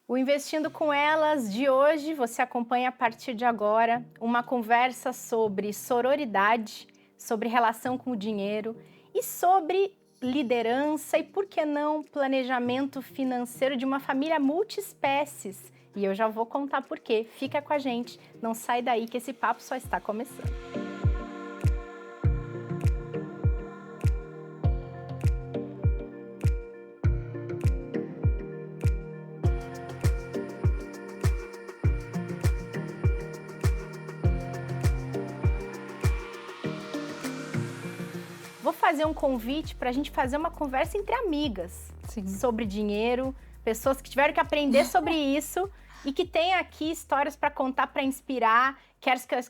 O Investindo com Elas de hoje, você acompanha a partir de agora uma conversa sobre sororidade, sobre relação com o dinheiro e sobre liderança e, por que não, planejamento financeiro de uma família multiespécies. E eu já vou contar por quê. Fica com a gente, não sai daí que esse papo só está começando. Vou fazer um convite para a gente fazer uma conversa entre amigas Sim. sobre dinheiro, pessoas que tiveram que aprender sobre isso e que têm aqui histórias para contar, para inspirar.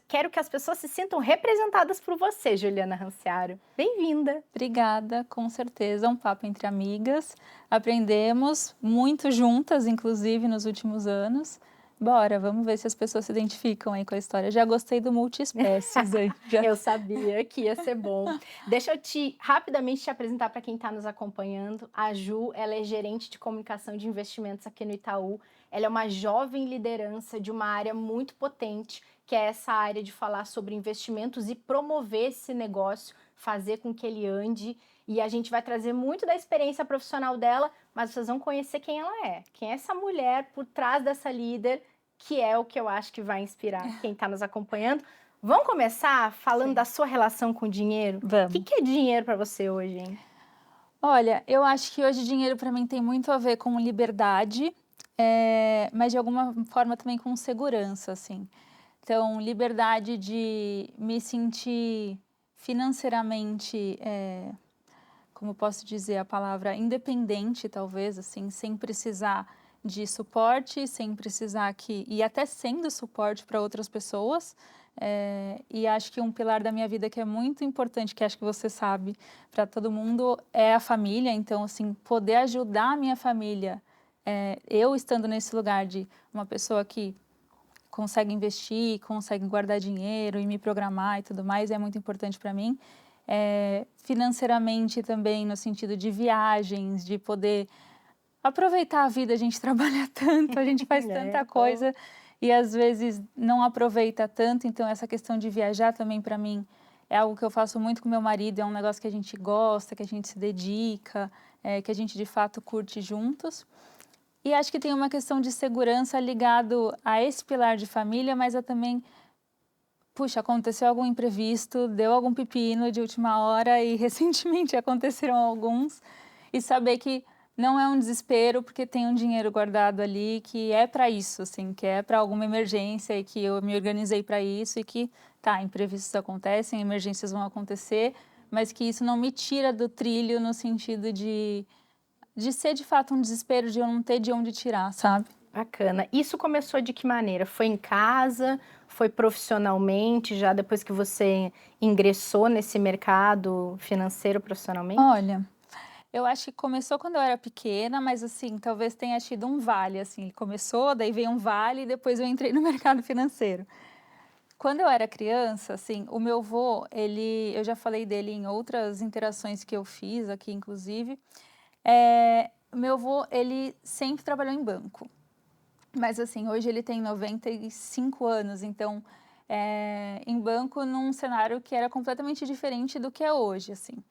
Quero que as pessoas se sintam representadas por você, Juliana Ranciaro. Bem-vinda! Obrigada, com certeza, um papo entre amigas. Aprendemos muito juntas, inclusive, nos últimos anos. Bora, vamos ver se as pessoas se identificam aí com a história. Já gostei do multiespécies aí. Eu sabia que ia ser bom. Deixa eu rapidamente te apresentar para quem está nos acompanhando. A Ju, ela é gerente de comunicação de investimentos aqui no Itaú. Ela é uma jovem liderança de uma área muito potente, que é essa área de falar sobre investimentos e promover esse negócio, fazer com que ele ande. E a gente vai trazer muito da experiência profissional dela, mas vocês vão conhecer quem ela é. Quem é essa mulher por trás dessa líder, que é o que eu acho que vai inspirar quem está nos acompanhando. Vamos começar falando da sua relação com o dinheiro? Vamos. O que é dinheiro para você hoje, hein? Olha, eu acho que hoje dinheiro para mim tem muito a ver com liberdade, mas de alguma forma também com segurança, assim. Então, liberdade de me sentir financeiramente, como posso dizer a palavra, independente, talvez, assim, sem precisar de suporte, sem precisar e até sendo suporte para outras pessoas. E acho que um pilar da minha vida que é muito importante, que acho que você sabe, para todo mundo, é a família. Então, assim, poder ajudar a minha família, eu estando nesse lugar de uma pessoa que consegue investir, consegue guardar dinheiro e me programar e tudo mais, é muito importante para mim. Financeiramente também, no sentido de viagens, de poder aproveitar a vida. A gente trabalha tanto, a gente faz tanta coisa e às vezes não aproveita tanto. Então essa questão de viajar também para mim é algo que eu faço muito com meu marido, é um negócio que a gente gosta, que a gente se dedica, que a gente de fato curte juntos. E acho que tem uma questão de segurança ligado a esse pilar de família, mas também, puxa, aconteceu algum imprevisto, deu algum pepino de última hora e recentemente aconteceram alguns, e saber que não é um desespero porque tem um dinheiro guardado ali que é para isso, assim, que é para alguma emergência e que eu me organizei para isso e que, tá, imprevistos acontecem, emergências vão acontecer, mas que isso não me tira do trilho no sentido de ser de fato um desespero de eu não ter de onde tirar, sabe? Bacana. Isso começou de que maneira? Foi em casa? Foi profissionalmente, já depois que você ingressou nesse mercado financeiro profissionalmente? Olha, eu acho que começou quando eu era pequena, mas assim, talvez tenha tido um vale, assim, ele começou, daí veio um vale e depois eu entrei no mercado financeiro. Quando eu era criança, assim, o meu avô, eu já falei dele em outras interações que eu fiz aqui, inclusive, meu avô, ele sempre trabalhou em banco, mas assim, hoje ele tem 95 anos, então, em banco num cenário que era completamente diferente do que é hoje, assim.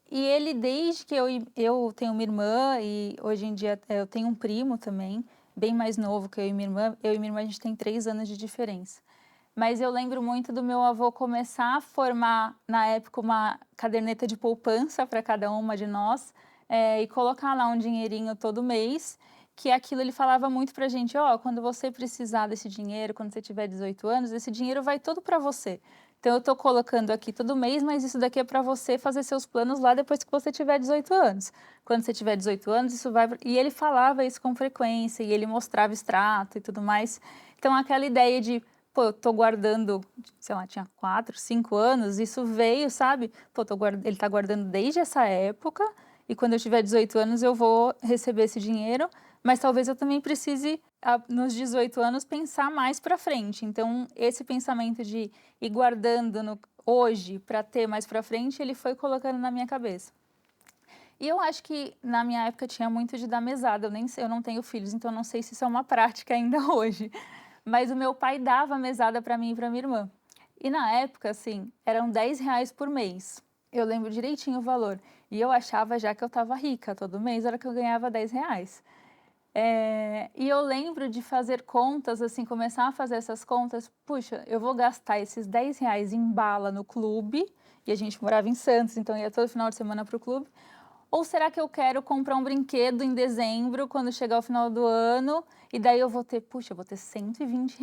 E ele, desde que eu tenho uma irmã e hoje em dia eu tenho um primo também, bem mais novo que eu e minha irmã a gente tem 3 anos de diferença. Mas eu lembro muito do meu avô começar a formar, na época, uma caderneta de poupança para cada uma de nós, e colocar lá um dinheirinho todo mês, que aquilo ele falava muito pra gente: ó, quando você precisar desse dinheiro, quando você tiver 18 anos, esse dinheiro vai todo para você. Então eu tô colocando aqui todo mês, mas isso daqui é para você fazer seus planos lá depois que você tiver 18 anos. Quando você tiver 18 anos, isso vai... E ele falava isso com frequência, e ele mostrava extrato e tudo mais. Então aquela ideia de, pô, eu tô guardando, sei lá, tinha 4, 5 anos, isso veio, sabe? Pô, ele tá guardando desde essa época, e quando eu tiver 18 anos eu vou receber esse dinheiro, mas talvez eu também precise, nos 18 anos, pensar mais para frente. Então, esse pensamento de ir guardando hoje para ter mais para frente, ele foi colocando na minha cabeça. E eu acho que na minha época tinha muito de dar mesada, eu nem sei, eu não tenho filhos, então eu não sei se isso é uma prática ainda hoje. Mas o meu pai dava mesada para mim e para minha irmã. E na época, assim, eram R$ 10 por mês. Eu lembro direitinho o valor. E eu achava já que eu estava rica, todo mês era que eu ganhava R$ 10. E eu lembro de fazer contas, assim, começar a fazer essas contas. Puxa, eu vou gastar esses R$ 10 em bala no clube, e a gente morava em Santos, então ia todo final de semana para o clube. Ou será que eu quero comprar um brinquedo em dezembro, quando chegar o final do ano, e daí eu vou ter, puxa, eu vou ter R$ 120.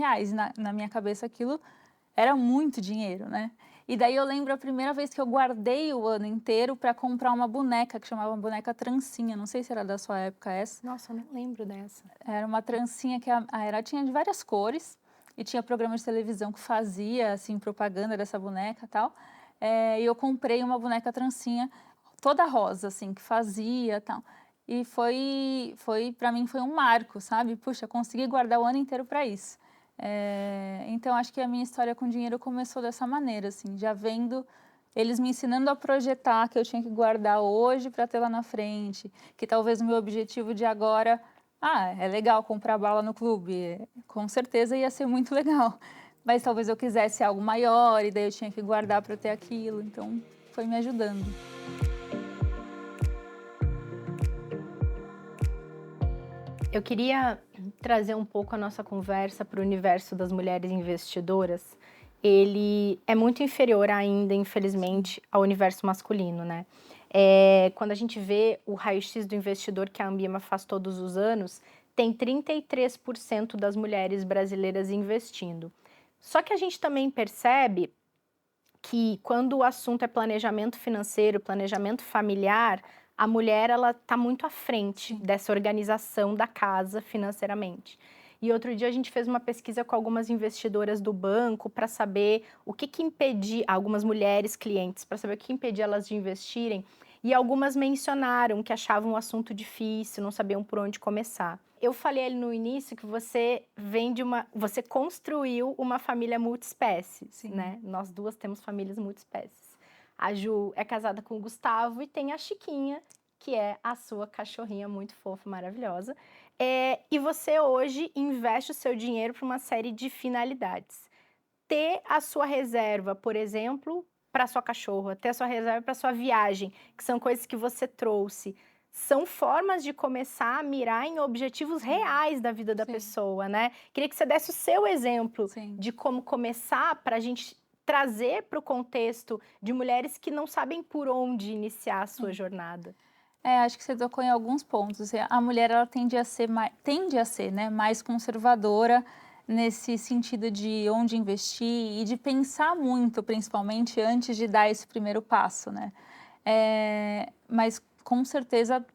Na minha cabeça aquilo era muito dinheiro, né? E daí eu lembro a primeira vez que eu guardei o ano inteiro para comprar uma boneca, que chamava boneca trancinha, não sei se era da sua época essa. Nossa, eu não lembro dessa. Era uma trancinha que era, tinha de várias cores, e tinha programa de televisão que fazia, assim, propaganda dessa boneca e tal. E eu comprei uma boneca trancinha toda rosa, assim, que fazia tal. E para mim foi um marco, sabe? Puxa, consegui guardar o ano inteiro para isso. Então acho que a minha história com dinheiro começou dessa maneira, assim, já vendo eles me ensinando a projetar que eu tinha que guardar hoje para ter lá na frente, que talvez o meu objetivo de agora, é legal comprar bala no clube, com certeza ia ser muito legal, mas talvez eu quisesse algo maior e daí eu tinha que guardar para ter aquilo, então foi me ajudando. Eu queria trazer um pouco a nossa conversa para o universo das mulheres investidoras. Ele é muito inferior ainda, infelizmente, ao universo masculino, né? Quando a gente vê o raio-x do investidor que a Ambima faz todos os anos, tem 33% das mulheres brasileiras investindo. Só que a gente também percebe que quando o assunto é planejamento financeiro, planejamento familiar, a mulher ela está muito à frente dessa organização da casa financeiramente. E outro dia a gente fez uma pesquisa com algumas investidoras do banco para saber o que impedia, algumas mulheres clientes, para saber o que impedia elas de investirem. E algumas mencionaram que achavam o assunto difícil, não sabiam por onde começar. Eu falei ali no início que você você construiu uma família multiespécies, né? Nós duas temos famílias multiespécies. A Ju é casada com o Gustavo e tem a Chiquinha, que é a sua cachorrinha muito fofa, maravilhosa. E você hoje investe o seu dinheiro para uma série de finalidades. Ter a sua reserva, por exemplo, para sua cachorra, ter a sua reserva para sua viagem, que são coisas que você trouxe, são formas de começar a mirar em objetivos reais da vida da pessoa, né? Queria que você desse o seu exemplo de como começar para a gente trazer para o contexto de mulheres que não sabem por onde iniciar a sua jornada. Acho que você tocou em alguns pontos. A mulher ela tende a ser, né, mais conservadora nesse sentido de onde investir e de pensar muito, principalmente antes de dar esse primeiro passo, né? Mas com certeza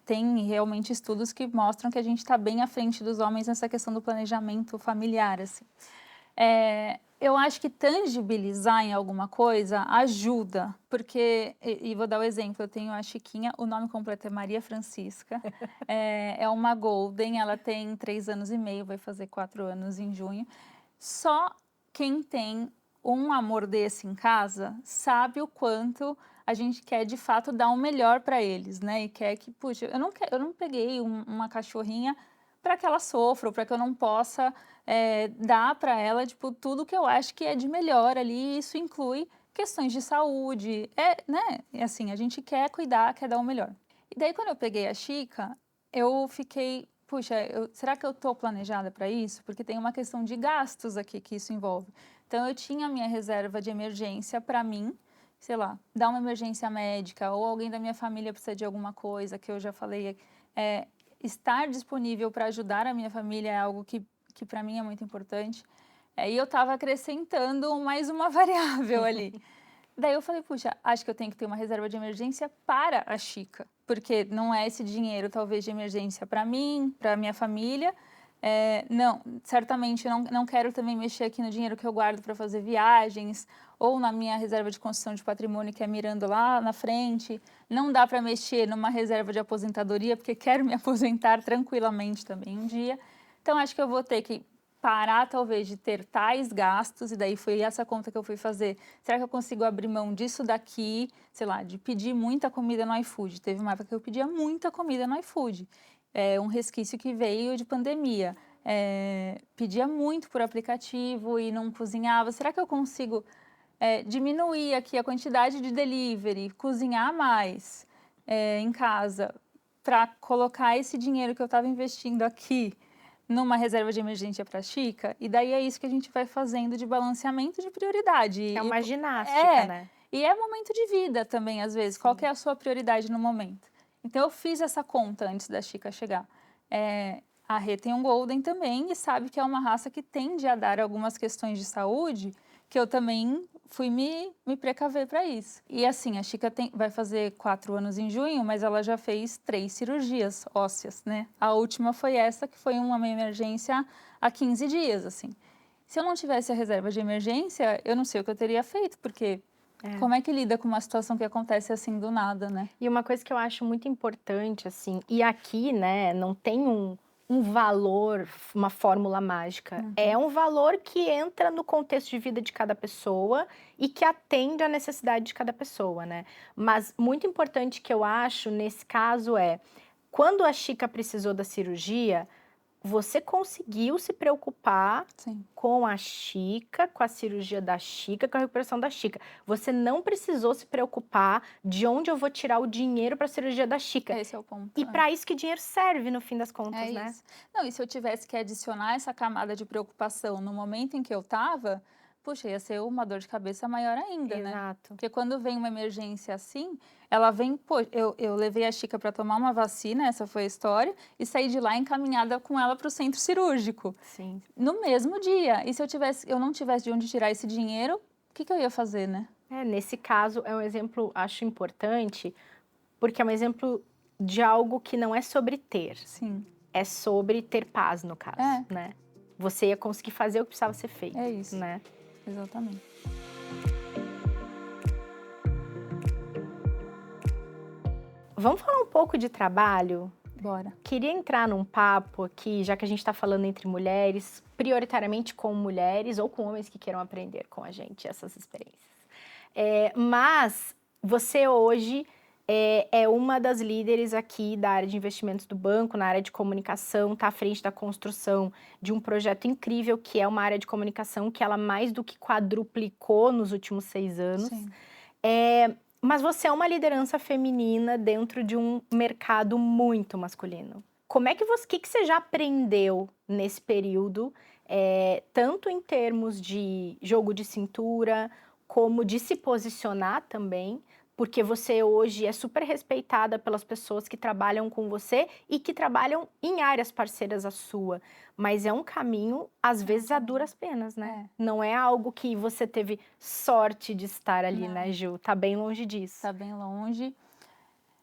tem realmente estudos que mostram que a gente está bem à frente dos homens nessa questão do planejamento familiar, assim. Eu acho que tangibilizar em alguma coisa ajuda, porque, e vou dar o exemplo, eu tenho a Chiquinha, o nome completo é Maria Francisca, é uma Golden, ela tem 3 anos e meio, vai fazer 4 anos em junho. Só quem tem um amor desse em casa sabe o quanto a gente quer de fato dar o melhor para eles, né? E quer que, puxa, eu não peguei uma cachorrinha para que ela sofra, ou para que eu não possa dar para ela tipo, tudo que eu acho que é de melhor ali. Isso inclui questões de saúde, né? E assim, a gente quer cuidar, quer dar o melhor. E daí, quando eu peguei a Chica, eu fiquei, puxa, será que eu estou planejada para isso? Porque tem uma questão de gastos aqui que isso envolve. Então, eu tinha a minha reserva de emergência para mim, sei lá, dar uma emergência médica, ou alguém da minha família precisa de alguma coisa, que eu já falei, estar disponível para ajudar a minha família é algo que para mim é muito importante. E eu estava acrescentando mais uma variável ali. Daí eu falei, puxa, acho que eu tenho que ter uma reserva de emergência para a Chica, porque não é esse dinheiro talvez de emergência para mim, para minha família. Não, certamente eu não quero também mexer aqui no dinheiro que eu guardo para fazer viagens, ou na minha reserva de construção de patrimônio, que é mirando lá na frente. Não dá para mexer numa reserva de aposentadoria, porque quero me aposentar tranquilamente também um dia. Então, acho que eu vou ter que parar talvez de ter tais gastos, e daí foi essa conta que eu fui fazer. Será que eu consigo abrir mão disso daqui, sei lá, de pedir muita comida no iFood? Teve uma época que eu pedia muita comida no iFood, um resquício que veio de pandemia. Pedia muito por aplicativo e não cozinhava. Será que eu consigo diminuir aqui a quantidade de delivery, cozinhar mais em casa, para colocar esse dinheiro que eu estava investindo aqui numa reserva de emergência para a Chica? E daí é isso que a gente vai fazendo de balanceamento de prioridade. É uma ginástica, né? E é momento de vida também, às vezes. Qual que é a sua prioridade no momento? Então, eu fiz essa conta antes da Chica chegar. A Rê tem um Golden também e sabe que é uma raça que tende a dar algumas questões de saúde, que eu também fui me precaver para isso. E assim, a Chica vai fazer 4 anos em junho, mas ela já fez 3 cirurgias ósseas, né? A última foi essa, que foi uma emergência há 15 dias, assim. Se eu não tivesse a reserva de emergência, eu não sei o que eu teria feito, porque como é que lida com uma situação que acontece assim do nada, né? E uma coisa que eu acho muito importante, assim, e aqui, né, não tem um valor, uma fórmula mágica. É um valor que entra no contexto de vida de cada pessoa e que atende à necessidade de cada pessoa, né? Mas muito importante que eu acho nesse caso quando a Chica precisou da cirurgia, você conseguiu se preocupar com a Chica, com a cirurgia da Chica, com a recuperação da Chica. Você não precisou se preocupar de onde eu vou tirar o dinheiro para a cirurgia da Chica. Esse é o ponto. E para isso que o dinheiro serve, no fim das contas, né? Isso. Não, e se eu tivesse que adicionar essa camada de preocupação no momento em que eu estava, puxa, ia ser uma dor de cabeça maior ainda, né? Exato. Porque quando vem uma emergência assim, ela vem, pô, eu levei a Chica para tomar uma vacina, essa foi a história, e saí de lá encaminhada com ela para o centro cirúrgico. Sim. No mesmo dia. E se eu não tivesse de onde tirar esse dinheiro, o que eu ia fazer, né? Nesse caso, é um exemplo, acho importante, porque é um exemplo de algo que não é sobre ter. Sim. É sobre ter paz, no caso, né? Você ia conseguir fazer o que precisava ser feito. É isso. Né? Exatamente. Vamos falar um pouco de trabalho? Bora. Queria entrar num papo aqui, já que a gente está falando entre mulheres, prioritariamente com mulheres ou com homens que queiram aprender com a gente essas experiências. Mas você hoje é uma das líderes aqui da área de investimentos do banco, na área de comunicação, está à frente da construção de um projeto incrível que é uma área de comunicação que ela mais do que quadruplicou nos últimos 6 anos. Sim. Mas você é uma liderança feminina dentro de um mercado muito masculino. Como é que que você já aprendeu nesse período, tanto em termos de jogo de cintura, como de se posicionar também, porque você hoje é super respeitada pelas pessoas que trabalham com você e que trabalham em áreas parceiras à sua. Mas é um caminho, às vezes, a duras penas, né? Não é algo que você teve sorte de estar ali, né, Ju? Tá bem longe disso. Tá bem longe.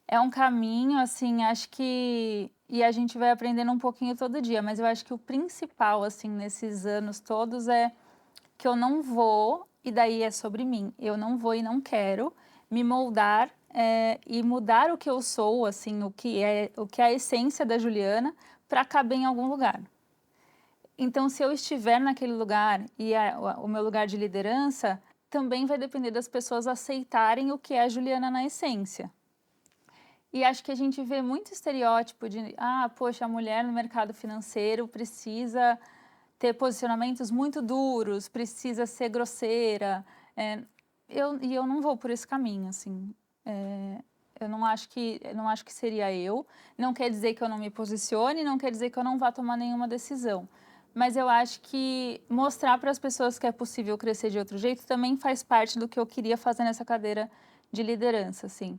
É um caminho, assim, acho que... E a gente vai aprendendo um pouquinho todo dia, mas eu acho que o principal, assim, nesses anos todos é que eu não vou, e daí é sobre mim, eu não vou e não quero me moldar e mudar o que eu sou, assim, o que é a essência da Juliana, para caber em algum lugar. Então, se eu estiver naquele lugar e o meu lugar de liderança, também vai depender das pessoas aceitarem o que é a Juliana na essência. E acho que a gente vê muito estereótipo de, poxa, a mulher no mercado financeiro precisa ter posicionamentos muito duros, precisa ser grosseira. Eu não vou por esse caminho, assim. Eu não acho que seria eu. Não quer dizer que eu não me posicione, não quer dizer que eu não vá tomar nenhuma decisão. Mas eu acho que mostrar para as pessoas que é possível crescer de outro jeito também faz parte do que eu queria fazer nessa cadeira de liderança, assim.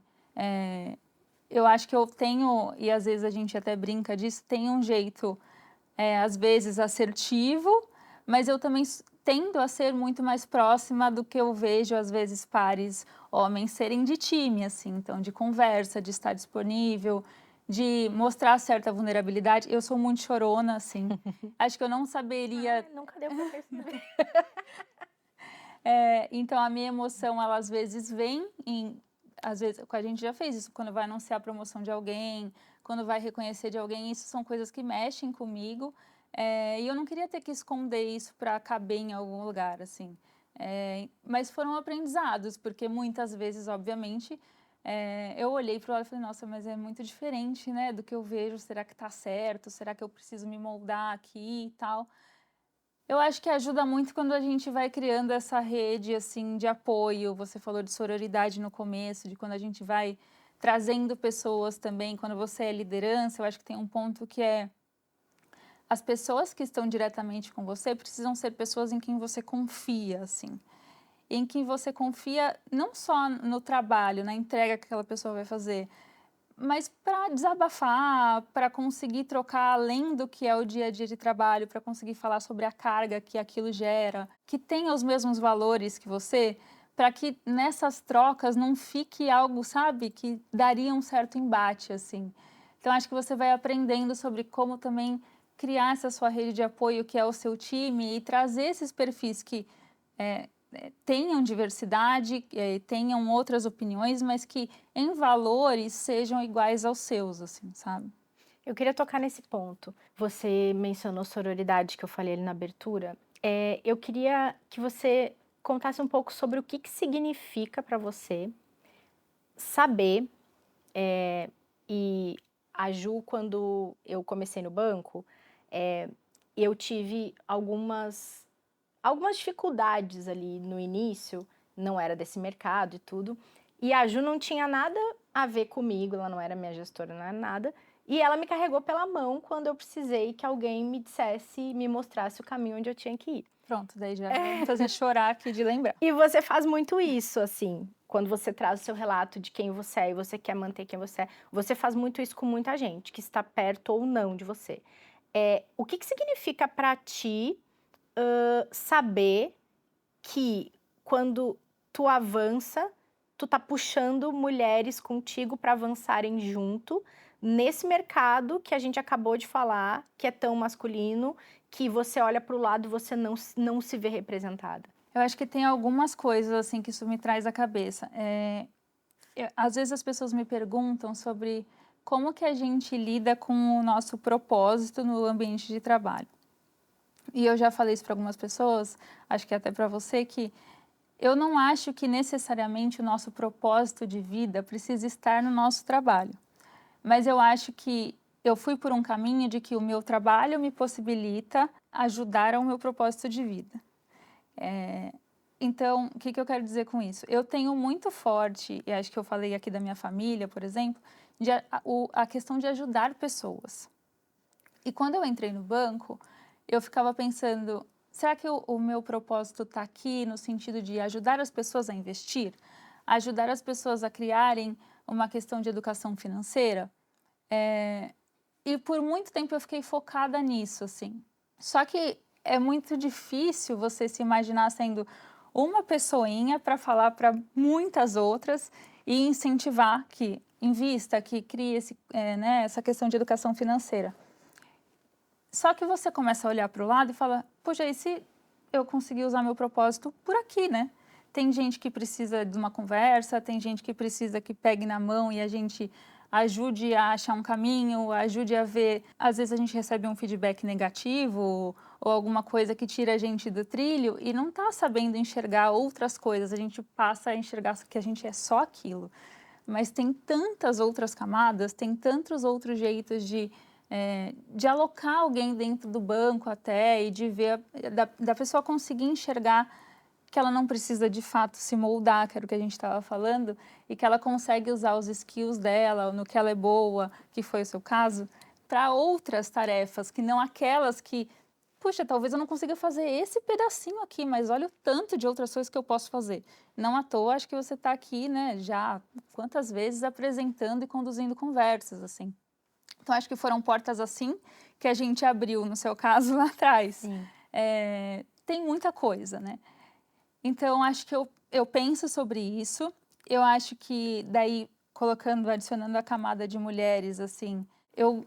Eu acho que eu tenho, e às vezes a gente até brinca disso, tem um jeito, às vezes, assertivo, mas eu também tendo a ser muito mais próxima do que eu vejo, às vezes, pares homens serem de time, assim, então, de conversa, de estar disponível, de mostrar certa vulnerabilidade. Eu sou muito chorona, assim, acho que eu não saberia... Nunca deu pra perceber. Então, a minha emoção, ela às vezes vem às vezes, a gente já fez isso, quando vai anunciar a promoção de alguém, quando vai reconhecer de alguém, isso são coisas que mexem comigo, E eu não queria ter que esconder isso para caber em algum lugar, assim. Mas foram aprendizados, porque muitas vezes, obviamente, eu olhei para o lado e falei, nossa, mas é muito diferente, né, do que eu vejo, será que tá certo? Será que eu preciso me moldar aqui e tal? Eu acho que ajuda muito quando a gente vai criando essa rede, assim, de apoio. Você falou de sororidade no começo, de quando a gente vai trazendo pessoas também. Quando você é liderança, eu acho que tem um ponto que é as pessoas que estão diretamente com você precisam ser pessoas em quem você confia, assim. Em quem você confia não só no trabalho, na entrega que aquela pessoa vai fazer, mas para desabafar, para conseguir trocar além do que é o dia a dia de trabalho, para conseguir falar sobre a carga que aquilo gera, que tenha os mesmos valores que você, para que nessas trocas não fique algo, sabe, que daria um certo embate, assim. Então, acho que você vai aprendendo sobre como também criar essa sua rede de apoio, que é o seu time, e trazer esses perfis que tenham diversidade, tenham outras opiniões, mas que em valores sejam iguais aos seus, assim, sabe? Eu queria tocar nesse ponto. Você mencionou sororidade, que eu falei ali na abertura. Eu queria que você contasse um pouco sobre o que que significa para você saber, e a Ju, quando eu comecei no banco, eu tive algumas dificuldades ali no início, não era desse mercado e tudo, e a Ju não tinha nada a ver comigo, ela não era minha gestora, não era nada, e ela me carregou pela mão quando eu precisei que alguém me dissesse, me mostrasse o caminho onde eu tinha que ir. Pronto, daí já vai me fazer chorar aqui de lembrar. E você faz muito isso, assim, quando você traz o seu relato de quem você é e você quer manter quem você faz muito isso com muita gente, que está perto ou não de você. O que que significa para ti, saber que quando tu avança, tu tá puxando mulheres contigo para avançarem junto, nesse mercado que a gente acabou de falar, que é tão masculino, que você olha para o lado e você não se vê representada? Eu acho que tem algumas coisas, assim, que isso me traz à cabeça. Às vezes as pessoas me perguntam sobre como que a gente lida com o nosso propósito no ambiente de trabalho. E eu já falei isso para algumas pessoas, acho que até para você, que eu não acho que necessariamente o nosso propósito de vida precisa estar no nosso trabalho. Mas eu acho que eu fui por um caminho de que o meu trabalho me possibilita ajudar ao meu propósito de vida. Então, o que que eu quero dizer com isso? Eu tenho muito forte, e acho que eu falei aqui da minha família, por exemplo, a questão de ajudar pessoas. E quando eu entrei no banco, eu ficava pensando, será que o meu propósito está aqui no sentido de ajudar as pessoas a investir? Ajudar as pessoas a criarem uma questão de educação financeira? E por muito tempo eu fiquei focada nisso, assim. Só que é muito difícil você se imaginar sendo uma pessoinha para falar para muitas outras e incentivar que invista, que crie né, essa questão de educação financeira. Só que você começa a olhar para o lado e fala, poxa, e se eu conseguir usar meu propósito por aqui, né? Tem gente que precisa de uma conversa, tem gente que precisa que pegue na mão e a gente ajude a achar um caminho, ajude a ver. Às vezes a gente recebe um feedback negativo ou alguma coisa que tira a gente do trilho e não está sabendo enxergar outras coisas. A gente passa a enxergar que a gente é só aquilo. Mas tem tantas outras camadas, tem tantos outros jeitos de alocar alguém dentro do banco até e de ver, da pessoa conseguir enxergar que ela não precisa de fato se moldar, que era o que a gente estava falando, e que ela consegue usar os skills dela, no que ela é boa, que foi o seu caso, para outras tarefas, que não aquelas que, puxa, talvez eu não consiga fazer esse pedacinho aqui, mas olha o tanto de outras coisas que eu posso fazer. Não à toa, acho que você está aqui, né, já quantas vezes apresentando e conduzindo conversas, assim. Então, acho que foram portas assim que a gente abriu, no seu caso, lá atrás. Tem muita coisa, né? Então, acho que eu penso sobre isso. Eu acho que, daí, colocando, adicionando a camada de mulheres, assim, eu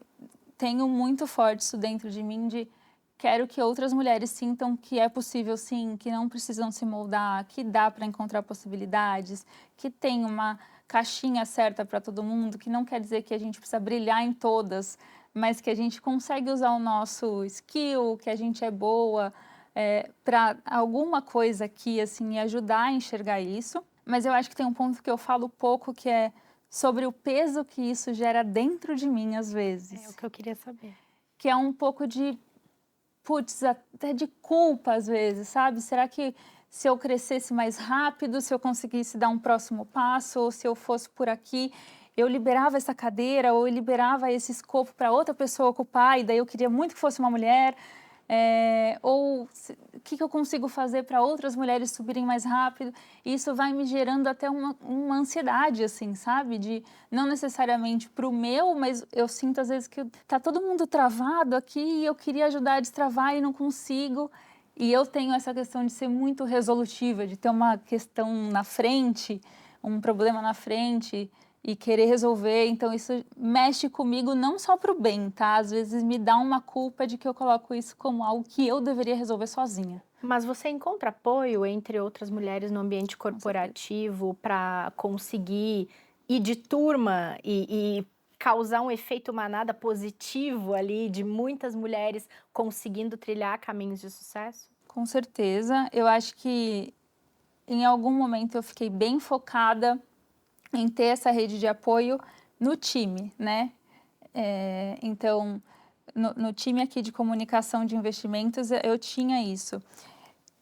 tenho muito forte isso dentro de mim de quero que outras mulheres sintam que é possível sim, que não precisam se moldar, que dá para encontrar possibilidades, que tem uma caixinha certa para todo mundo, que não quer dizer que a gente precisa brilhar em todas, mas que a gente consegue usar o nosso skill, que a gente é boa para alguma coisa aqui, assim, e ajudar a enxergar isso. Mas eu acho que tem um ponto que eu falo pouco, que é sobre o peso que isso gera dentro de mim, às É o vezes. que eu queria saber. Que é um pouco de, putz, até de culpa, às vezes, sabe? Será que se eu crescesse mais rápido, se eu conseguisse dar um próximo passo, ou se eu fosse por aqui, eu liberava essa cadeira, ou eu liberava esse escopo para outra pessoa ocupar, e daí eu queria muito que fosse uma mulher. O que eu consigo fazer para outras mulheres subirem mais rápido? E isso vai me gerando até uma ansiedade, assim, sabe? De não necessariamente para o meu, mas eu sinto às vezes que tá todo mundo travado aqui e eu queria ajudar a destravar e não consigo. E eu tenho essa questão de ser muito resolutiva, de ter uma questão na frente, um problema na frente e querer resolver. Então isso mexe comigo não só para o bem, tá? Às vezes me dá uma culpa de que eu coloco isso como algo que eu deveria resolver sozinha. Mas você encontra apoio entre outras mulheres no ambiente Com certeza. corporativo para conseguir ir de turma e causar um efeito manada positivo ali de muitas mulheres conseguindo trilhar caminhos de sucesso? Com certeza. Eu acho que em algum momento eu fiquei bem focada em ter essa rede de apoio no time, né? Então, no time aqui de comunicação de investimentos, eu tinha isso.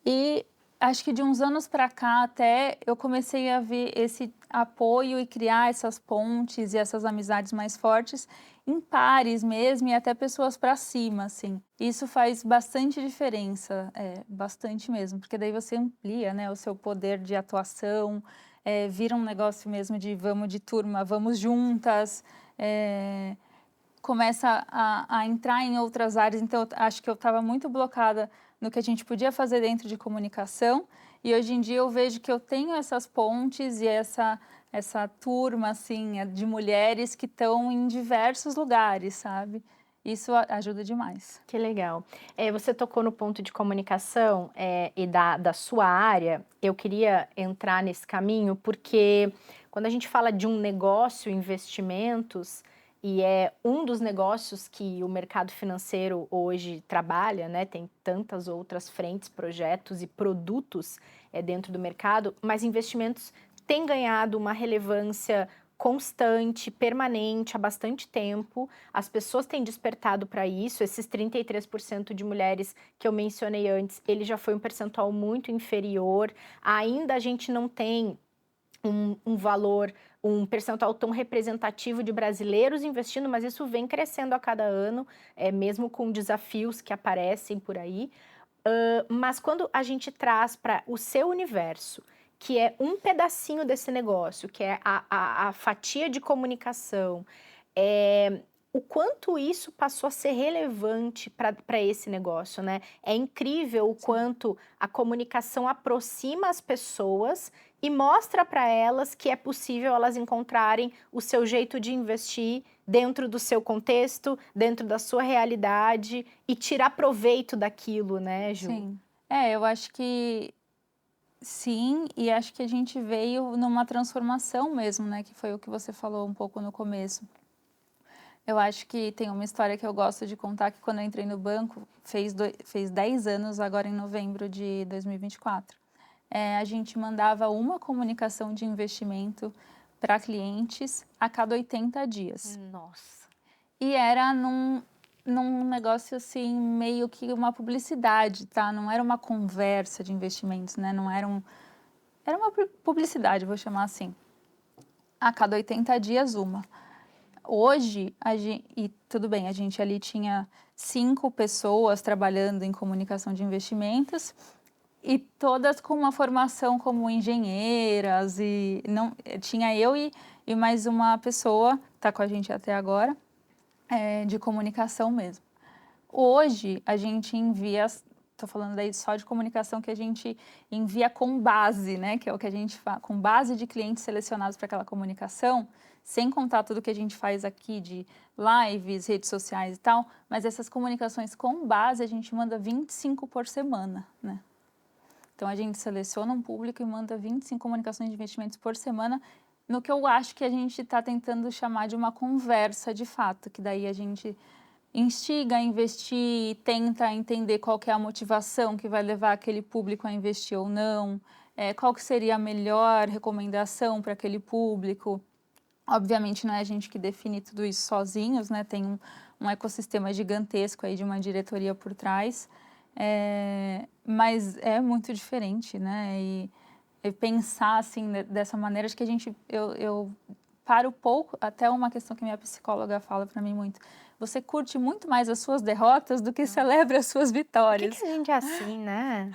E acho que de uns anos para cá até eu comecei a ver esse apoio e criar essas pontes e essas amizades mais fortes em pares mesmo e até pessoas para cima, assim. Isso faz bastante diferença, bastante mesmo, porque daí você amplia, né, o seu poder de atuação, vira um negócio mesmo de vamos de turma, vamos juntas, começa a entrar em outras áreas. Então, acho que eu estava muito blocada no que a gente podia fazer dentro de comunicação. E hoje em dia eu vejo que eu tenho essas pontes e essa turma assim de mulheres que estão em diversos lugares, sabe? Isso ajuda demais. Que legal. Você tocou no ponto de comunicação, e da sua área. Eu queria entrar nesse caminho, porque quando a gente fala de um negócio, investimentos, e é um dos negócios que o mercado financeiro hoje trabalha, né? Tem tantas outras frentes, projetos e produtos dentro do mercado, mas investimentos têm ganhado uma relevância constante, permanente, há bastante tempo. As pessoas têm despertado para isso. Esses 33% de mulheres que eu mencionei antes, ele já foi um percentual muito inferior. Ainda a gente não tem um valor, um percentual tão representativo de brasileiros investindo, mas isso vem crescendo a cada ano, mesmo com desafios que aparecem por aí. Mas quando a gente traz para o seu universo, que é um pedacinho desse negócio, que é a fatia de comunicação, o quanto isso passou a ser relevante para esse negócio, né? É incrível o Sim. quanto a comunicação aproxima as pessoas e mostra para elas que é possível elas encontrarem o seu jeito de investir dentro do seu contexto, dentro da sua realidade e tirar proveito daquilo, né, Ju? Sim. Eu acho que sim, e acho que a gente veio numa transformação mesmo, né? Que foi o que você falou um pouco no começo. Eu acho que tem uma história que eu gosto de contar, que quando eu entrei no banco, fez 10 anos, agora em novembro de 2024. A gente mandava uma comunicação de investimento para clientes a cada 80 dias. Nossa. E era num negócio assim, meio que uma publicidade, tá? Não era uma conversa de investimentos, né? Não era era uma publicidade, vou chamar assim. A cada 80 dias, uma. Hoje, e tudo bem, a gente ali tinha 5 pessoas trabalhando em comunicação de investimentos e todas com uma formação como engenheiras e não tinha eu e mais uma pessoa, tá com a gente até agora, de comunicação mesmo. Hoje a gente envia, estou falando daí só de comunicação que a gente envia com base, né? Que é o que a gente faz, com base de clientes selecionados para aquela comunicação, sem contar tudo que a gente faz aqui de lives, redes sociais e tal, mas essas comunicações com base a gente manda 25 por semana, né? Então a gente seleciona um público e manda 25 comunicações de investimentos por semana, no que eu acho que a gente está tentando chamar de uma conversa de fato, que daí a gente instiga a investir, tenta entender qual que é a motivação que vai levar aquele público a investir ou não, qual que seria a melhor recomendação para aquele público. Obviamente não é a gente que define tudo isso sozinhos, né? Tem um ecossistema gigantesco aí de uma diretoria por trás, mas é muito diferente, né? E pensar assim dessa maneira, acho que eu paro pouco, até uma questão que minha psicóloga fala para mim muito. Você curte muito mais as suas derrotas do que celebra as suas Por que vitórias. que a gente é assim, né?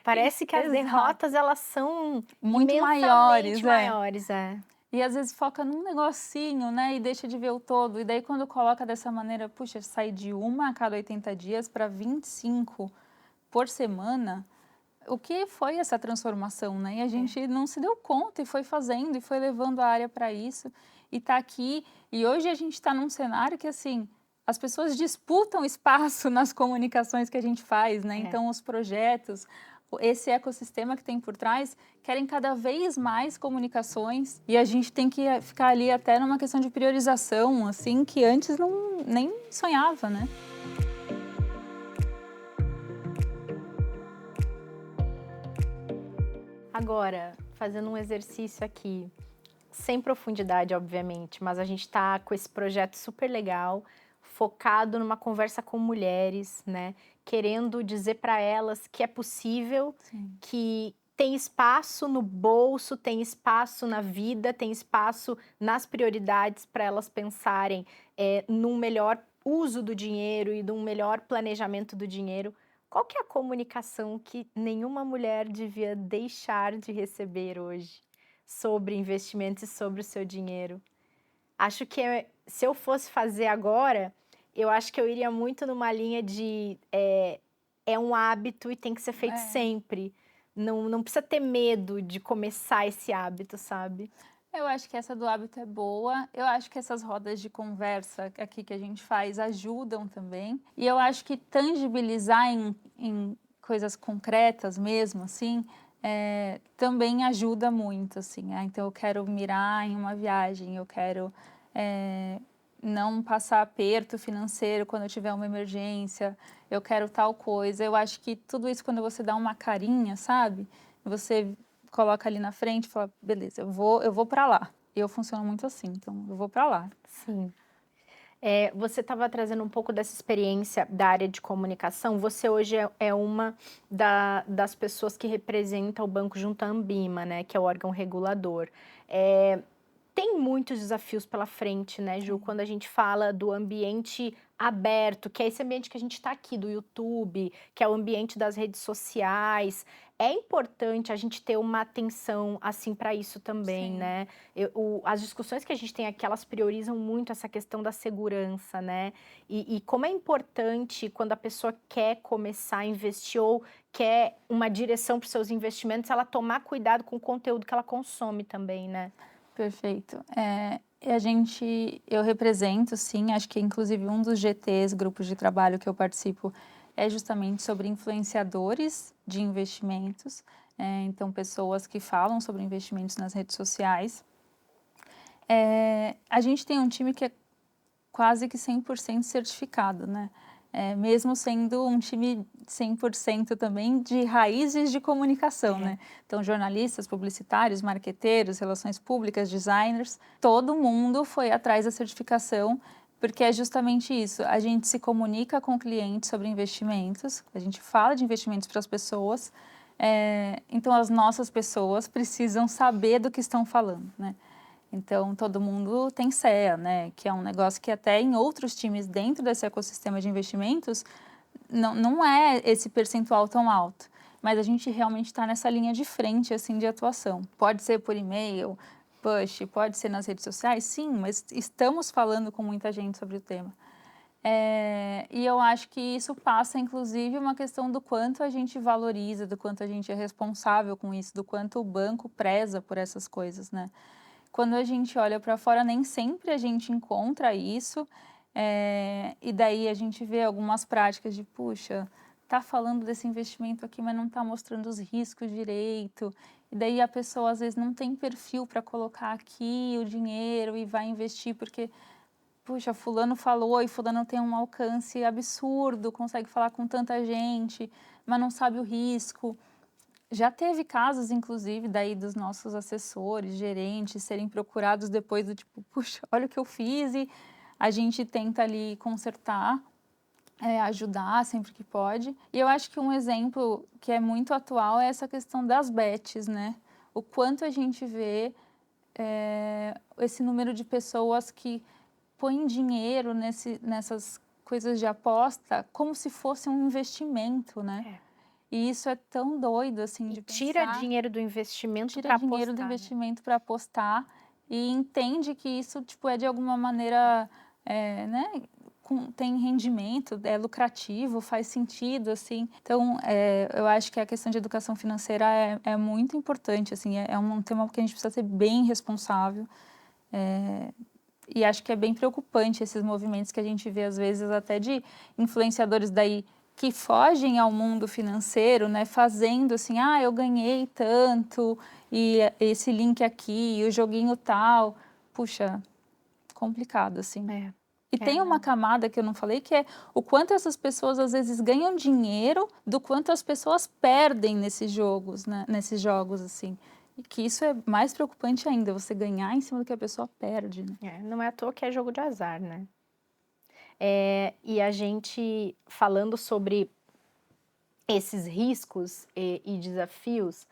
Parece que as Exato. derrotas, elas são Muito imensamente maiores, maiores, é. E às vezes foca num negocinho, né, e deixa de ver o todo. E daí quando coloca dessa maneira, puxa, sai de 1 a cada 80 dias para 25 por semana, o que foi essa transformação, né? E a gente não se deu conta e foi fazendo e foi levando a área para isso e tá aqui. E hoje a gente está num cenário que, assim, as pessoas disputam espaço nas comunicações que a gente faz, né? É. Então, os projetos, esse ecossistema que tem por trás, querem cada vez mais comunicações e a gente tem que ficar ali até numa questão de priorização, assim, que antes não nem sonhava, né? Agora, fazendo um exercício aqui, sem profundidade, obviamente, mas a gente está com esse projeto super legal, focado numa conversa com mulheres, né? Querendo dizer para elas que é possível, Sim. que tem espaço no bolso, tem espaço na vida, tem espaço nas prioridades para elas pensarem num melhor uso do dinheiro e num melhor planejamento do dinheiro. Qual que é a comunicação que nenhuma mulher devia deixar de receber hoje sobre investimentos e sobre o seu dinheiro? Acho que se eu fosse fazer agora, eu acho que eu iria muito numa linha de é um hábito e tem que ser feito É. sempre. Não precisa ter medo de começar esse hábito, sabe? Eu acho que essa do hábito é boa. Eu acho que essas rodas de conversa aqui que a gente faz ajudam também. E eu acho que tangibilizar em coisas concretas mesmo, assim, também ajuda muito, assim. Então, eu quero mirar em uma viagem, eu quero não passar aperto financeiro quando eu tiver uma emergência, eu quero tal coisa. Eu acho que tudo isso, quando você dá uma carinha, sabe? Você coloca ali na frente e fala, beleza, eu vou para lá. Eu funciono muito assim, então eu vou para lá. Sim. Você estava trazendo um pouco dessa experiência da área de comunicação. Você hoje é uma das pessoas que representa o Banco Junto à Ambima, né, que é o órgão regulador. Tem muitos desafios pela frente, né, Ju? Quando a gente fala do ambiente aberto, que é esse ambiente que a gente está aqui, do YouTube, que é o ambiente das redes sociais. É importante a gente ter uma atenção, assim, para isso também, Sim. né? As discussões que a gente tem aqui, elas priorizam muito essa questão da segurança, né? E como é importante quando a pessoa quer começar a investir ou quer uma direção para os seus investimentos, ela tomar cuidado com o conteúdo que ela consome também, né? Perfeito. Eu represento, sim, acho que inclusive um dos GTs, grupos de trabalho que eu participo, é justamente sobre influenciadores de investimentos, então pessoas que falam sobre investimentos nas redes sociais. A gente tem um time que é quase que 100% certificado, né? Mesmo sendo um time 100% também de raízes de comunicação, né? Então, jornalistas, publicitários, marqueteiros, relações públicas, designers, todo mundo foi atrás da certificação, porque é justamente isso. A gente se comunica com clientes sobre investimentos, a gente fala de investimentos para as pessoas, então as nossas pessoas precisam saber do que estão falando, né? Então, todo mundo tem CEA, né? Que é um negócio que até em outros times dentro desse ecossistema de investimentos não é esse percentual tão alto. Mas a gente realmente está nessa linha de frente, assim, de atuação. Pode ser por e-mail, push, pode ser nas redes sociais, sim, mas estamos falando com muita gente sobre o tema. E eu acho que isso passa, inclusive, uma questão do quanto a gente valoriza, do quanto a gente é responsável com isso, do quanto o banco preza por essas coisas, né? Quando a gente olha para fora, nem sempre a gente encontra isso, e daí a gente vê algumas práticas de, puxa, tá falando desse investimento aqui, mas não está mostrando os riscos direito, e daí a pessoa às vezes não tem perfil para colocar aqui o dinheiro e vai investir puxa, fulano falou e fulano tem um alcance absurdo, consegue falar com tanta gente, mas não sabe o risco. Já teve casos, inclusive, daí dos nossos assessores, gerentes, serem procurados depois do tipo, puxa, olha o que eu fiz e a gente tenta ali consertar, ajudar sempre que pode. E eu acho que um exemplo que é muito atual é essa questão das bets, né? O quanto a gente vê esse número de pessoas que põem dinheiro nessas coisas de aposta como se fosse um investimento, né? É. E isso é tão doido, assim, E de tira pensar. dinheiro do investimento Tira para dinheiro do apostar, né? investimento para apostar e entende que isso, tipo, é de alguma maneira, né, tem rendimento, é lucrativo, faz sentido, assim. Então, eu acho que a questão de educação financeira é muito importante, assim, é um tema que a gente precisa ser bem responsável. E acho que é bem preocupante esses movimentos que a gente vê, às vezes, até de influenciadores daí que fogem ao mundo financeiro, né? Fazendo assim, eu ganhei tanto, e esse link aqui, e o joguinho tal. Puxa, complicado, assim. É. E tem uma camada que eu não falei, que é o quanto essas pessoas, às vezes, ganham dinheiro do quanto as pessoas perdem nesses jogos, né? Nesses jogos, assim. E que isso é mais preocupante ainda, você ganhar em cima do que a pessoa perde, né? Não é à toa que é jogo de azar, né? E a gente falando sobre esses riscos e desafios,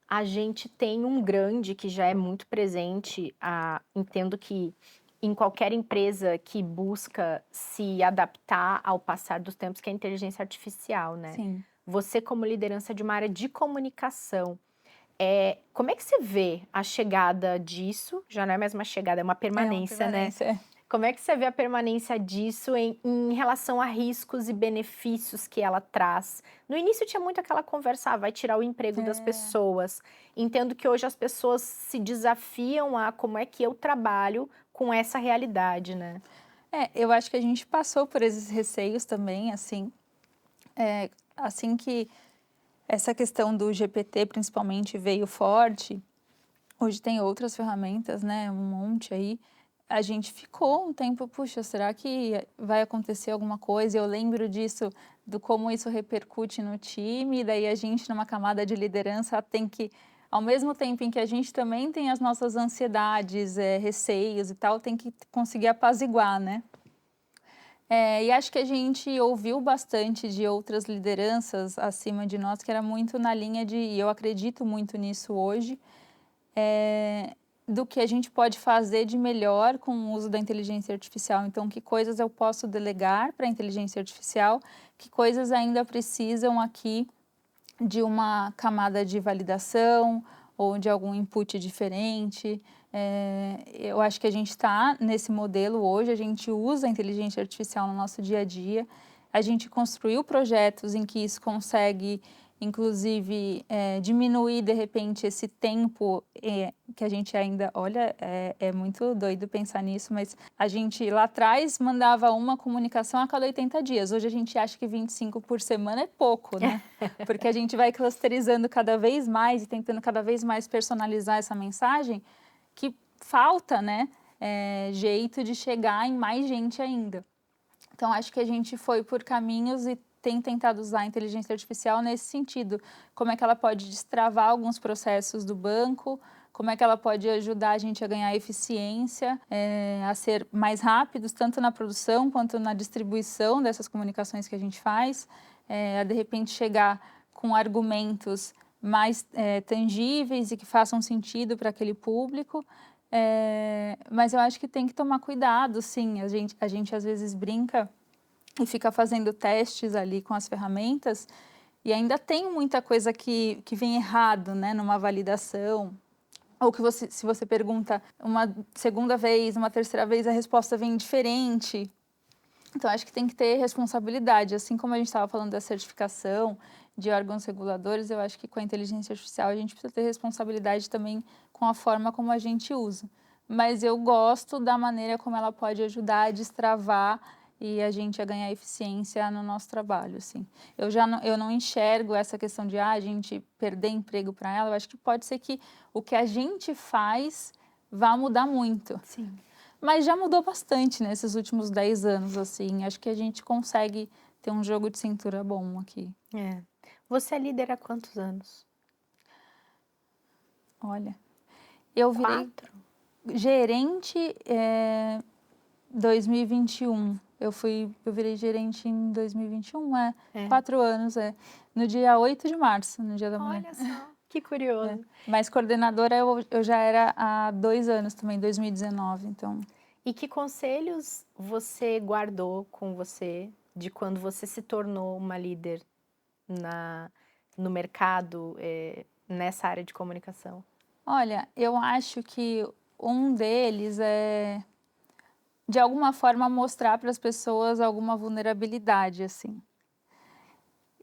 a gente tem um grande que já é muito presente, entendo que em qualquer empresa que busca se adaptar ao passar dos tempos, que é a inteligência artificial, né? Sim. Você como liderança de uma área de comunicação, como é que você vê a chegada disso? Já não é mais uma chegada, é uma É uma permanência, né? permanência. Como é que você vê a permanência disso em relação a riscos e benefícios que ela traz? No início tinha muito aquela conversa, vai tirar o emprego das pessoas. Entendo que hoje as pessoas se desafiam a como é que eu trabalho com essa realidade, né? Eu acho que a gente passou por esses receios também, assim, assim que essa questão do GPT principalmente veio forte, hoje tem outras ferramentas, né, um monte aí, a gente ficou um tempo, puxa, será que vai acontecer alguma coisa? Eu lembro disso, do como isso repercute no time, e daí a gente numa camada de liderança tem que, ao mesmo tempo em que a gente também tem as nossas ansiedades, receios e tal, tem que conseguir apaziguar, né? E acho que a gente ouviu bastante de outras lideranças acima de nós, que era muito na linha de, e eu acredito muito nisso hoje, do que a gente pode fazer de melhor com o uso da inteligência artificial. Então, que coisas eu posso delegar para a inteligência artificial, que coisas ainda precisam aqui de uma camada de validação ou de algum input diferente. Eu acho que a gente está nesse modelo hoje, a gente usa a inteligência artificial no nosso dia a dia, a gente construiu projetos em que isso consegue, inclusive, diminuir, de repente, esse tempo que a gente ainda... Olha, é muito doido pensar nisso, mas a gente lá atrás mandava uma comunicação a cada 80 dias. Hoje a gente acha que 25 por semana é pouco, né? Porque a gente vai clusterizando cada vez mais e tentando cada vez mais personalizar essa mensagem, que falta, né, jeito de chegar em mais gente ainda. Então, acho que a gente foi por caminhos e tem tentado usar a inteligência artificial nesse sentido. Como é que ela pode destravar alguns processos do banco, como é que ela pode ajudar a gente a ganhar eficiência, a ser mais rápidos, tanto na produção quanto na distribuição dessas comunicações que a gente faz, a de repente chegar com argumentos mais tangíveis e que façam sentido para aquele público. Mas eu acho que tem que tomar cuidado, sim. A gente às vezes brinca e fica fazendo testes ali com as ferramentas e ainda tem muita coisa que vem errado, né, numa validação. Ou que se você pergunta uma segunda vez, uma terceira vez, a resposta vem diferente. Então, acho que tem que ter responsabilidade. Assim como a gente estava falando da certificação de órgãos reguladores, eu acho que com a inteligência artificial a gente precisa ter responsabilidade também com a forma como a gente usa. Mas eu gosto da maneira como ela pode ajudar a destravar e a gente a ganhar eficiência no nosso trabalho, assim. Eu não enxergo essa questão de a gente perder emprego para ela. Eu acho que pode ser que o que a gente faz vá mudar muito. Sim. Mas já mudou bastante nesses últimos 10 anos, assim. Acho que a gente consegue ter um jogo de cintura bom aqui. É. Você é líder há quantos anos? Olha, eu virei 4? gerente 2021. Eu virei gerente em 2021, É. 4 anos, no dia 8 de março, no Dia da Mulher. Olha só, que curioso. Mas coordenadora eu já era há 2 anos também, 2019, então. E que conselhos você guardou com você de quando você se tornou uma líder na no mercado, nessa área de comunicação? Olha, eu acho que um deles é, de alguma forma, mostrar para as pessoas alguma vulnerabilidade, assim.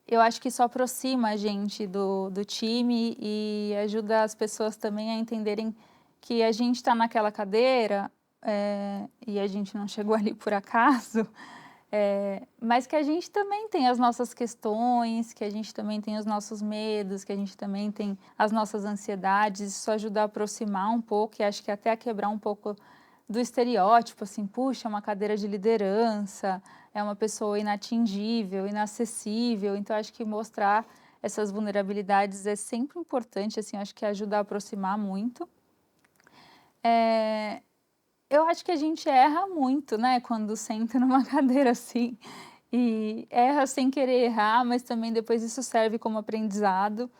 Eu acho que isso aproxima a gente do time e ajuda as pessoas também a entenderem que a gente está naquela cadeira, e a gente não chegou ali por acaso, mas que a gente também tem as nossas questões, que a gente também tem os nossos medos, que a gente também tem as nossas ansiedades. Isso ajuda a aproximar um pouco e acho que até a quebrar um pouco do estereótipo, assim, puxa, é uma cadeira de liderança, é uma pessoa inatingível, inacessível. Então, acho que mostrar essas vulnerabilidades é sempre importante, assim, acho que ajuda a aproximar muito. Eh, eu acho que a gente erra muito, né, quando senta numa cadeira assim, e erra sem querer errar, mas também depois isso serve como aprendizado.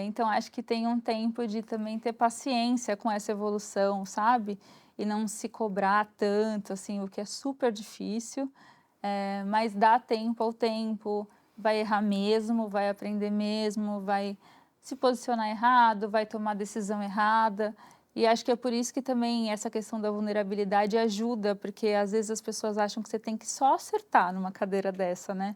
Então acho que tem um tempo de também ter paciência com essa evolução, sabe? E não se cobrar tanto, assim, o que é super difícil, mas dá tempo ao tempo, vai errar mesmo, vai aprender mesmo, vai se posicionar errado, vai tomar decisão errada. E acho que é por isso que também essa questão da vulnerabilidade ajuda, porque às vezes as pessoas acham que você tem que só acertar numa cadeira dessa, né?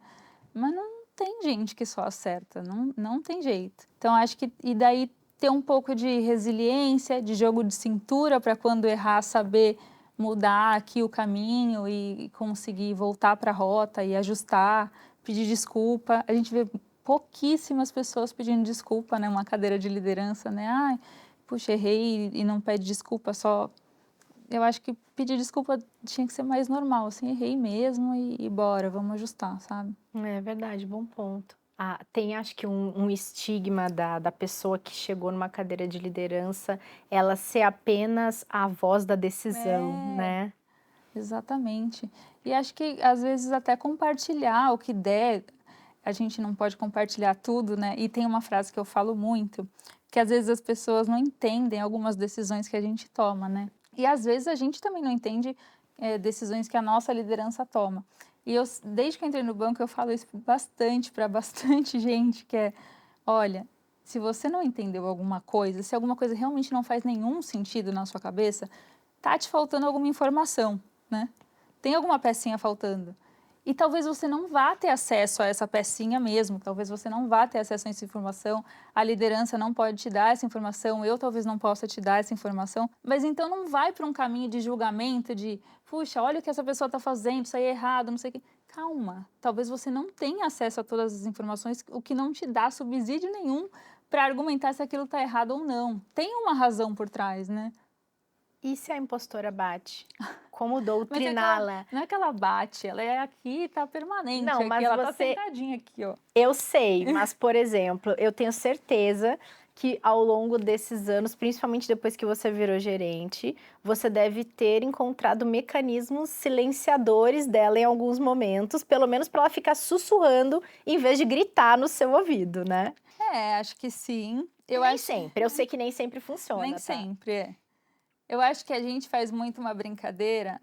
Mas não tem gente que só acerta, não tem jeito. Então acho que, e daí ter um pouco de resiliência, de jogo de cintura para quando errar saber mudar aqui o caminho e conseguir voltar para a rota e ajustar, pedir desculpa. A gente vê pouquíssimas pessoas pedindo desculpa, né? Uma cadeira de liderança, né? Ai, puxa, errei e não pede desculpa só. Eu acho que pedir desculpa tinha que ser mais normal, assim, errei mesmo e bora, vamos ajustar, sabe? É verdade, bom ponto. Ah, tem acho que um estigma da pessoa que chegou numa cadeira de liderança, ela ser apenas a voz da decisão, É, né? exatamente. E acho que às vezes até compartilhar o que der, a gente não pode compartilhar tudo, né? E tem uma frase que eu falo muito, que às vezes as pessoas não entendem algumas decisões que a gente toma, né? E às vezes a gente também não entende decisões que a nossa liderança toma. E eu, desde que eu entrei no banco, eu falo isso bastante para bastante gente, que é, olha, se você não entendeu alguma coisa, se alguma coisa realmente não faz nenhum sentido na sua cabeça, tá te faltando alguma informação, né? Tem alguma pecinha faltando. E talvez você não vá ter acesso a essa pecinha mesmo, talvez você não vá ter acesso a essa informação, a liderança não pode te dar essa informação, eu talvez não possa te dar essa informação, mas então não vai para um caminho de julgamento, de, puxa, olha o que essa pessoa está fazendo, isso aí é errado, não sei o quê. Calma, talvez você não tenha acesso a todas as informações, o que não te dá subsídio nenhum para argumentar se aquilo está errado ou não. Tem uma razão por trás, né? E se a impostora bate? Como Mas é que ela, doutriná-la? não é que ela bate, ela é aqui, tá permanente Não, aqui, mas ela tá você sentadinha aqui, ó. eu sei, mas, por exemplo, eu tenho certeza que ao longo desses anos, principalmente depois que você virou gerente, você deve ter encontrado mecanismos silenciadores dela em alguns momentos, pelo menos para ela ficar sussurrando em vez de gritar no seu ouvido, né? Acho que sim. Eu Nem acho sempre, eu sei que nem sempre nem funciona, tá? sempre, Eu acho que a gente faz muito uma brincadeira,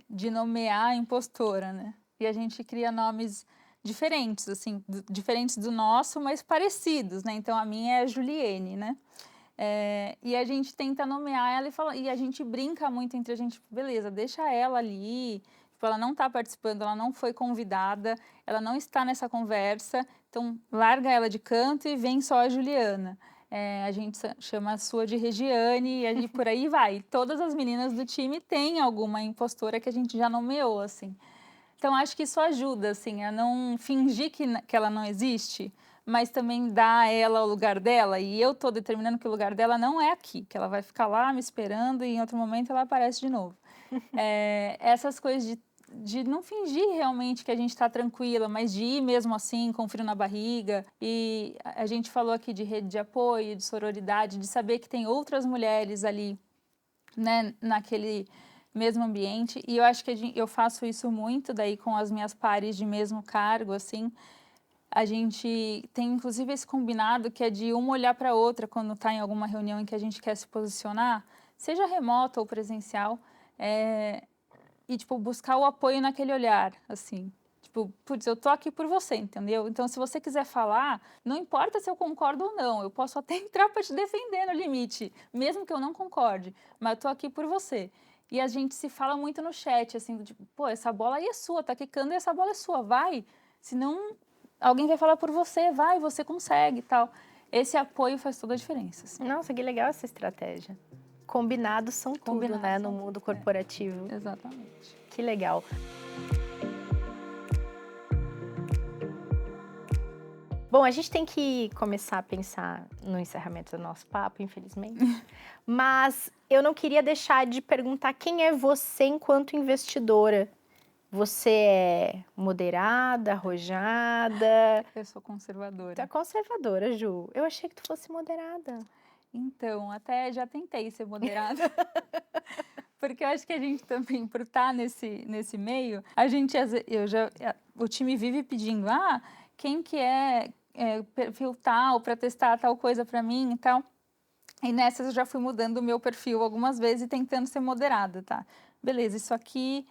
de nomear a impostora, né. E a gente cria nomes diferentes, assim, diferentes do nosso, mas parecidos, né. Então a minha é a Juliene, né. E a gente tenta nomear ela e a gente brinca muito entre a gente, beleza, deixa ela ali, tipo, ela não está participando, ela não foi convidada, ela não está nessa conversa, então larga ela de canto e vem só a Juliana. A gente chama a sua de Regiane e aí por aí vai. Todas as meninas do time têm alguma impostora que a gente já nomeou, assim. Então acho que isso ajuda, assim, a não fingir que ela não existe, mas também dar a ela o lugar dela, e eu tô determinando que o lugar dela não é aqui, que ela vai ficar lá me esperando e em outro momento ela aparece de novo. Essas coisas de não fingir realmente que a gente está tranquila, mas de ir mesmo assim, com frio na barriga. E a gente falou aqui de rede de apoio, de sororidade, de saber que tem outras mulheres ali, né, naquele mesmo ambiente. E eu acho que eu faço isso muito daí com as minhas pares de mesmo cargo, assim. A gente tem inclusive esse combinado que é de uma olhar para a outra quando está em alguma reunião em que a gente quer se posicionar, seja remota ou presencial, e, tipo, buscar o apoio naquele olhar, assim. Tipo, putz, eu tô aqui por você, entendeu? Então, se você quiser falar, não importa se eu concordo ou não, eu posso até entrar para te defender no limite, mesmo que eu não concorde, mas eu tô aqui por você. E a gente se fala muito no chat, assim, tipo, pô, essa bola aí é sua, tá quicando e essa bola é sua, vai. Senão, alguém vai falar por você, vai, você consegue e tal. Esse apoio faz toda a diferença, assim. Nossa, que legal essa estratégia. Combinados são tudo, né, no mundo corporativo. Exatamente. Que legal. Bom, a gente tem que começar a pensar no encerramento do nosso papo, infelizmente. Mas eu não queria deixar de perguntar quem é você enquanto investidora. Você é moderada, arrojada? Eu sou conservadora. Tu é conservadora, Ju. Eu achei que tu fosse moderada. Então, até já tentei ser moderada. Porque eu acho que a gente também, por estar nesse meio, a gente, o time vive pedindo, quem que é perfil tal, para testar tal coisa para mim e tal. E nessas eu já fui mudando o meu perfil algumas vezes e tentando ser moderada, tá? Beleza, isso aqui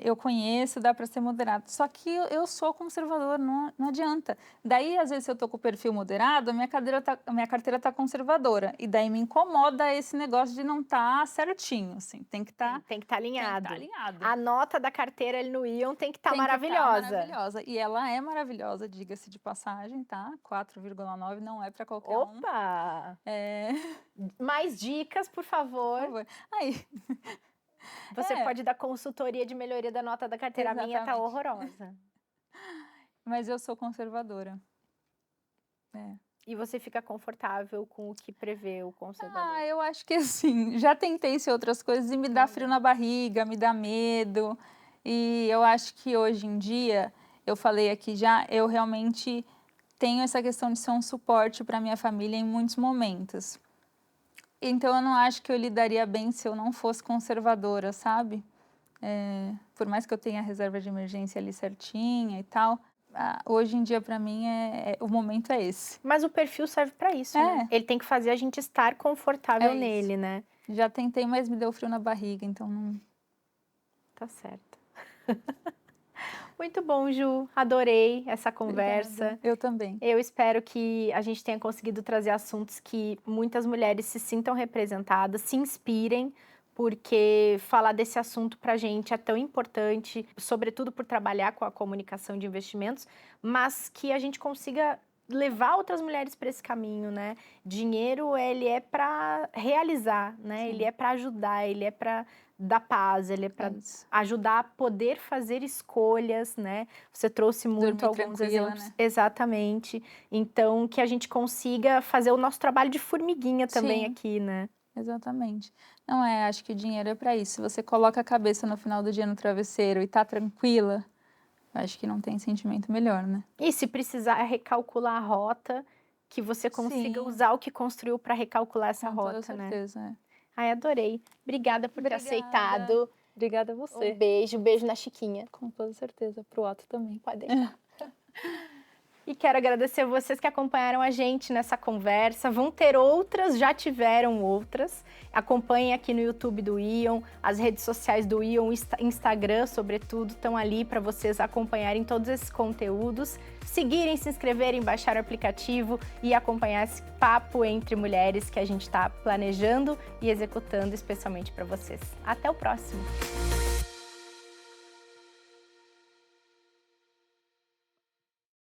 eu conheço, dá para ser moderado. Só que eu sou conservadora, não adianta. Daí, às vezes, se eu tô com o perfil moderado, a minha carteira tá conservadora. E daí me incomoda esse negócio de não estar certinho, assim. Tem que estar alinhado. Tem que estar alinhado. A nota da carteira ali no Ion tem que estar Tem que maravilhosa. estar maravilhosa. E ela é maravilhosa, diga-se de passagem, tá? 4,9 não é para qualquer um. Opa! Mais dicas, por favor. Por favor. Aí... Você pode dar consultoria de melhoria da nota da carteira. Exatamente. A minha tá horrorosa. Mas eu sou conservadora. E você fica confortável com o que prevê o conservador? Eu acho que assim, já tentei ser outras coisas e me dá frio na barriga, me dá medo. E eu acho que hoje em dia, eu falei aqui já, eu realmente tenho essa questão de ser um suporte para minha família em muitos momentos. Então, eu não acho que eu lidaria bem se eu não fosse conservadora, sabe? Por mais que eu tenha a reserva de emergência ali certinha e tal, hoje em dia, para mim, o momento é esse. Mas o perfil serve para isso, né? Ele tem que fazer a gente estar confortável nele, né? Já tentei, mas me deu frio na barriga, então não... Tá certo. Muito bom, Ju. Adorei essa conversa. Obrigada. Eu também. Eu espero que a gente tenha conseguido trazer assuntos que muitas mulheres se sintam representadas, se inspirem, porque falar desse assunto pra gente é tão importante, sobretudo por trabalhar com a comunicação de investimentos, mas que a gente consiga levar outras mulheres para esse caminho, né? Dinheiro, ele é para realizar, né? Sim. Ele é para ajudar, ele é para dar paz, ele é para ajudar a poder fazer escolhas, né? Você trouxe muito alguns exemplos. Né? Exatamente. Então, que a gente consiga fazer o nosso trabalho de formiguinha também aqui, né? Exatamente. Não acho que o dinheiro é para isso. Se você coloca a cabeça no final do dia no travesseiro e tá tranquila, acho que não tem sentimento melhor, né? E se precisar recalcular a rota, que você consiga usar o que construiu para recalcular essa rota, toda certeza, né? Ai, adorei. Obrigada por ter aceitado. Obrigada a você. Um beijo na Chiquinha. Com toda certeza, pro Otto também. Pode deixar. E quero agradecer a vocês que acompanharam a gente nessa conversa. Vão ter outras, já tiveram outras. Acompanhem aqui no YouTube do Ion, as redes sociais do Ion, Instagram, sobretudo, estão ali para vocês acompanharem todos esses conteúdos, seguirem, se inscreverem, baixar o aplicativo e acompanhar esse papo entre mulheres que a gente está planejando e executando especialmente para vocês. Até o próximo!